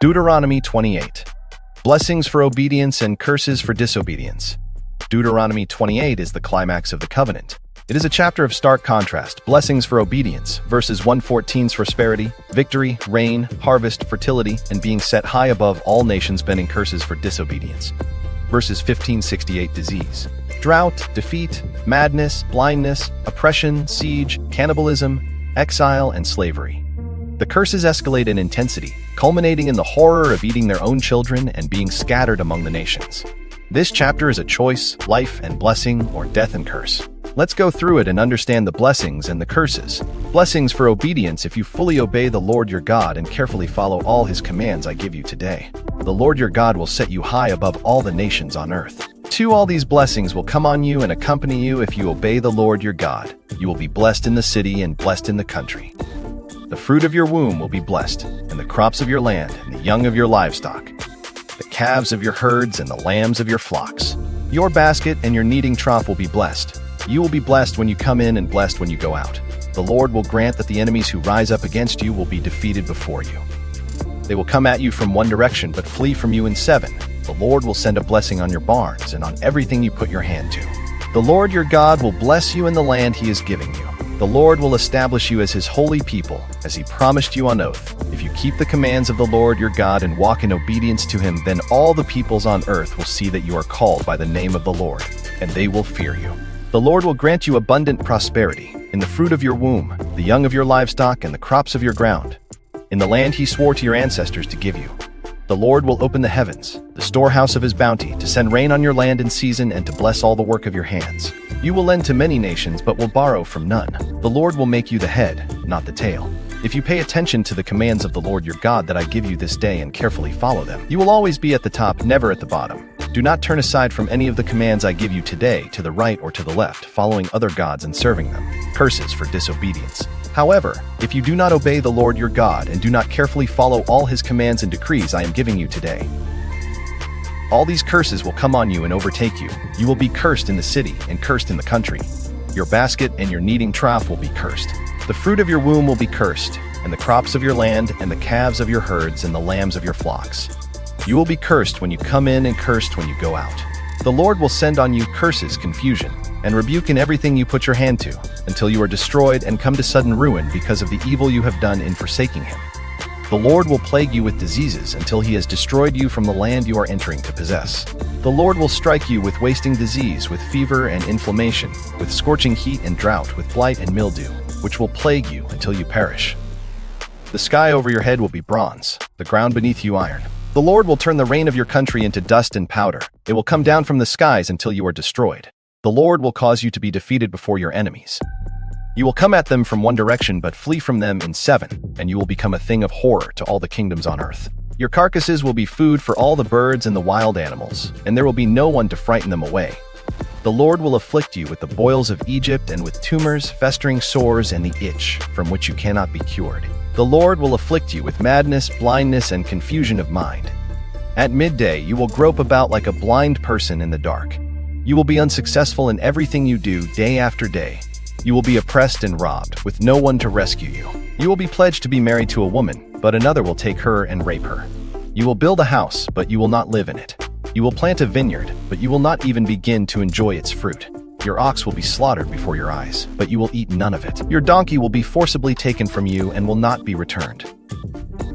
Deuteronomy 28. Blessings for obedience and curses for disobedience. Deuteronomy 28 is the climax of the covenant. It is a chapter of stark contrast: blessings for obedience, verses 1:14's prosperity, victory, rain, harvest, fertility, and being set high above all nations, bending curses for disobedience. Verses 15:68 disease, drought, defeat, madness, blindness, oppression, siege, cannibalism, exile, and slavery. The curses escalate in intensity, culminating in the horror of eating their own children and being scattered among the nations. This chapter is a choice: life and blessing, or death and curse. Let's go through it and understand the blessings and the curses. Blessings for obedience: if you fully obey the Lord your God and carefully follow all his commands I give you today, the Lord your God will set you high above all the nations on earth. 2. All these blessings will come on you and accompany you if you obey the Lord your God. You will be blessed in the city and blessed in the country. The fruit of your womb will be blessed, and the crops of your land, and the young of your livestock, the calves of your herds, and the lambs of your flocks. Your basket and your kneading trough will be blessed. You will be blessed when you come in and blessed when you go out. The Lord will grant that the enemies who rise up against you will be defeated before you. They will come at you from one direction but flee from you in 7. The Lord will send a blessing on your barns and on everything you put your hand to. The Lord your God will bless you in the land he is giving you. The Lord will establish you as his holy people, as he promised you on oath. If you keep the commands of the Lord your God and walk in obedience to him, then all the peoples on earth will see that you are called by the name of the Lord, and they will fear you. The Lord will grant you abundant prosperity in the fruit of your womb, the young of your livestock, and the crops of your ground, in the land he swore to your ancestors to give you. The Lord will open the heavens, the storehouse of his bounty, to send rain on your land in season and to bless all the work of your hands. You will lend to many nations but will borrow from none. The Lord will make you the head, not the tail. If you pay attention to the commands of the Lord your God that I give you this day and carefully follow them, you will always be at the top, never at the bottom. Do not turn aside from any of the commands I give you today to the right or to the left, following other gods and serving them. Curses for disobedience. However, if you do not obey the Lord your God and do not carefully follow all his commands and decrees I am giving you today, all these curses will come on you and overtake you. You will be cursed in the city and cursed in the country. Your basket and your kneading trough will be cursed. The fruit of your womb will be cursed, and the crops of your land, and the calves of your herds, and the lambs of your flocks. You will be cursed when you come in and cursed when you go out. The Lord will send on you curses, confusion, and rebuke in everything you put your hand to, until you are destroyed and come to sudden ruin because of the evil you have done in forsaking him. The Lord will plague you with diseases until he has destroyed you from the land you are entering to possess. The Lord will strike you with wasting disease, with fever and inflammation, with scorching heat and drought, with blight and mildew, which will plague you until you perish. The sky over your head will be bronze, the ground beneath you iron. The Lord will turn the rain of your country into dust and powder. It will come down from the skies until you are destroyed. The Lord will cause you to be defeated before your enemies. You will come at them from one direction but flee from them in 7, and you will become a thing of horror to all the kingdoms on earth. Your carcasses will be food for all the birds and the wild animals, and there will be no one to frighten them away. The Lord will afflict you with the boils of Egypt and with tumors, festering sores, and the itch, from which you cannot be cured. The Lord will afflict you with madness, blindness, and confusion of mind. At midday you will grope about like a blind person in the dark. You will be unsuccessful in everything you do day after day. You will be oppressed and robbed, with no one to rescue you. You will be pledged to be married to a woman, but another will take her and rape her. You will build a house, but you will not live in it. You will plant a vineyard, but you will not even begin to enjoy its fruit. Your ox will be slaughtered before your eyes, but you will eat none of it. Your donkey will be forcibly taken from you and will not be returned.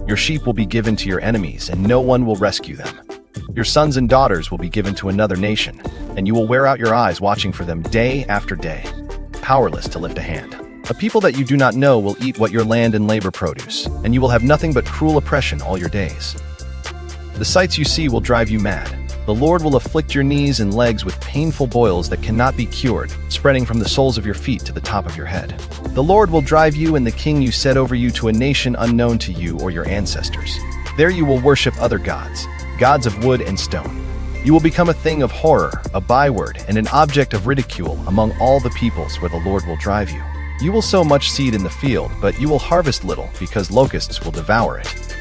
Your sheep will be given to your enemies, and no one will rescue them. Your sons and daughters will be given to another nation, and you will wear out your eyes watching for them day after day, powerless to lift a hand. A people that you do not know will eat what your land and labor produce, and you will have nothing but cruel oppression all your days. The sights you see will drive you mad. The Lord will afflict your knees and legs with painful boils that cannot be cured, spreading from the soles of your feet to the top of your head. The Lord will drive you and the king you set over you to a nation unknown to you or your ancestors. There you will worship other gods, gods of wood and stone. You will become a thing of horror, a byword, and an object of ridicule among all the peoples where the Lord will drive you. You will sow much seed in the field, but you will harvest little, because locusts will devour it.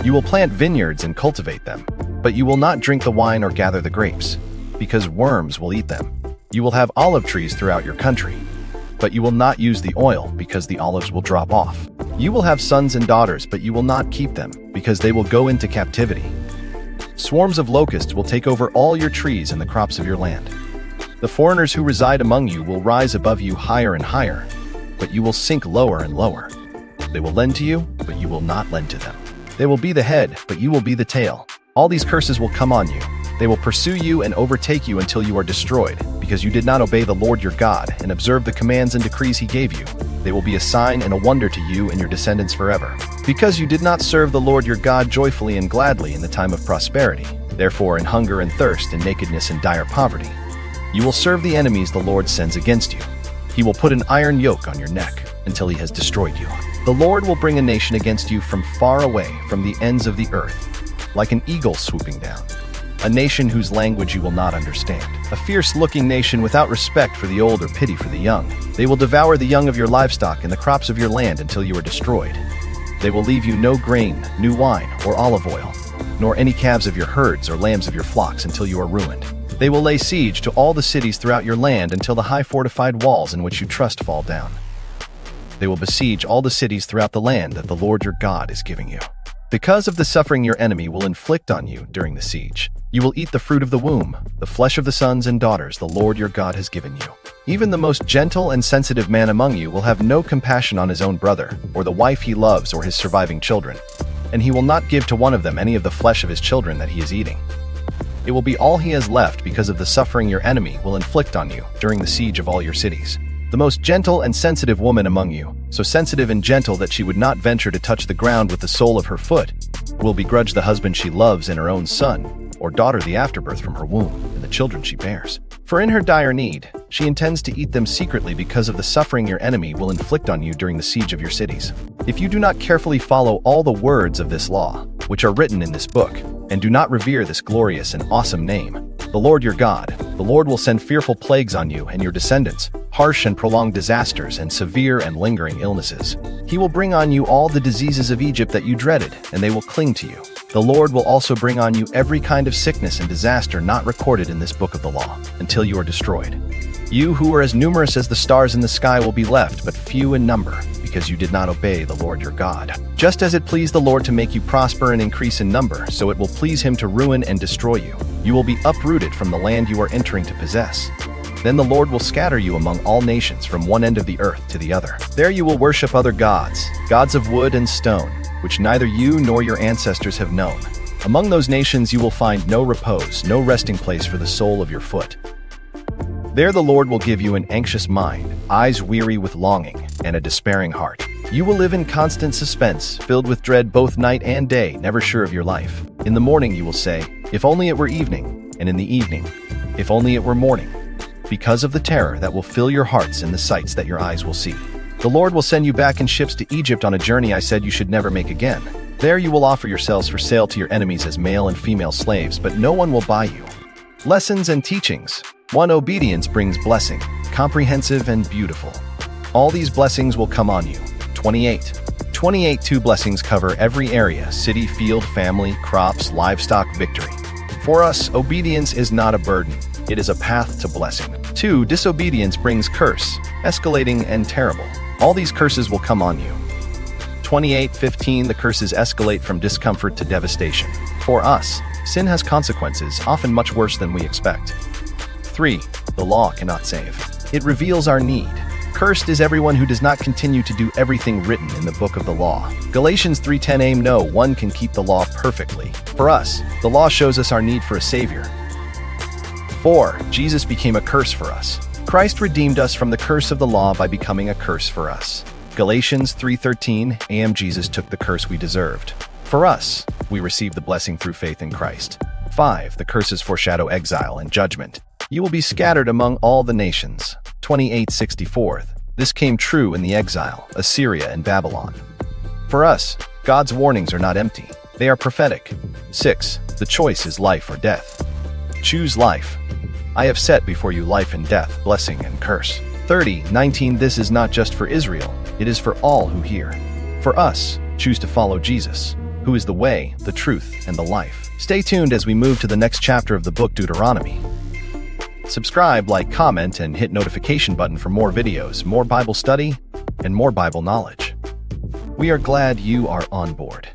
You will plant vineyards and cultivate them, but you will not drink the wine or gather the grapes, because worms will eat them. You will have olive trees throughout your country, but you will not use the oil, because the olives will drop off. You will have sons and daughters, but you will not keep them, because they will go into captivity. Swarms of locusts will take over all your trees and the crops of your land. The foreigners who reside among you will rise above you higher and higher, but you will sink lower and lower. They will lend to you, but you will not lend to them. They will be the head, but you will be the tail. All these curses will come on you. They will pursue you and overtake you until you are destroyed, because you did not obey the Lord your God and observe the commands and decrees he gave you. They will be a sign and a wonder to you and your descendants forever. Because you did not serve the Lord your God joyfully and gladly in the time of prosperity, therefore in hunger and thirst and nakedness and dire poverty, you will serve the enemies the Lord sends against you. He will put an iron yoke on your neck until he has destroyed you. The Lord will bring a nation against you from far away, from the ends of the earth, like an eagle swooping down. A nation whose language you will not understand. A fierce-looking nation without respect for the old or pity for the young. They will devour the young of your livestock and the crops of your land until you are destroyed. They will leave you no grain, new wine, or olive oil, nor any calves of your herds or lambs of your flocks until you are ruined. They will lay siege to all the cities throughout your land until the high fortified walls in which you trust fall down. They will besiege all the cities throughout the land that the Lord your God is giving you. Because of the suffering your enemy will inflict on you during the siege, you will eat the fruit of the womb, the flesh of the sons and daughters the Lord your God has given you. Even the most gentle and sensitive man among you will have no compassion on his own brother, or the wife he loves, or his surviving children, and he will not give to one of them any of the flesh of his children that he is eating. It will be all he has left because of the suffering your enemy will inflict on you during the siege of all your cities. The most gentle and sensitive woman among you, so sensitive and gentle that she would not venture to touch the ground with the sole of her foot, will begrudge the husband she loves and her own son, or daughter the afterbirth from her womb, and the children she bears. For in her dire need, she intends to eat them secretly because of the suffering your enemy will inflict on you during the siege of your cities. If you do not carefully follow all the words of this law, which are written in this book, and do not revere this glorious and awesome name, the Lord your God, the Lord will send fearful plagues on you and your descendants, harsh and prolonged disasters and severe and lingering illnesses. He will bring on you all the diseases of Egypt that you dreaded, and they will cling to you. The Lord will also bring on you every kind of sickness and disaster not recorded in this book of the law, until you are destroyed. You who are as numerous as the stars in the sky will be left but few in number, because you did not obey the Lord your God. Just as it pleased the Lord to make you prosper and increase in number, so it will please him to ruin and destroy you. You will be uprooted from the land you are entering to possess. Then the Lord will scatter you among all nations from one end of the earth to the other. There you will worship other gods, gods of wood and stone, which neither you nor your ancestors have known. Among those nations you will find no repose, no resting place for the sole of your foot. There the Lord will give you an anxious mind, eyes weary with longing, and a despairing heart. You will live in constant suspense, filled with dread both night and day, never sure of your life. In the morning you will say, "If only it were evening," and in the evening, "If only it were morning," because of the terror that will fill your hearts and the sights that your eyes will see. The Lord will send you back in ships to Egypt on a journey I said you should never make again. There you will offer yourselves for sale to your enemies as male and female slaves, but no one will buy you. Lessons and teachings. 1. Obedience brings blessing, comprehensive and beautiful. All these blessings will come on you. 28. 2 blessings cover every area: city, field, family, crops, livestock, victory. For us, obedience is not a burden. It is a path to blessing. 2. Disobedience brings curse, escalating and terrible. All these curses will come on you. 28:15 The curses escalate from discomfort to devastation. For us, sin has consequences, often much worse than we expect. 3. The law cannot save. It reveals our need. Cursed is everyone who does not continue to do everything written in the book of the law. Galatians 3:10 No one can keep the law perfectly. For us, the law shows us our need for a Savior. 4. Jesus became a curse for us. Christ redeemed us from the curse of the law by becoming a curse for us. Galatians 3:13 Jesus took the curse we deserved. For us, we receive the blessing through faith in Christ. 5. The curses foreshadow exile and judgment. You will be scattered among all the nations. 28:64 This came true in the exile, Assyria and Babylon. For us, God's warnings are not empty. They are prophetic. 6. The choice is life or death. Choose life. I have set before you life and death, blessing and curse. 30:19 This is not just for Israel, it is for all who hear. For us, choose to follow Jesus, who is the way, the truth, and the life. Stay tuned as we move to the next chapter of the book Deuteronomy. Subscribe, like, comment, and hit notification button for more videos, more Bible study, and more Bible knowledge. We are glad you are on board.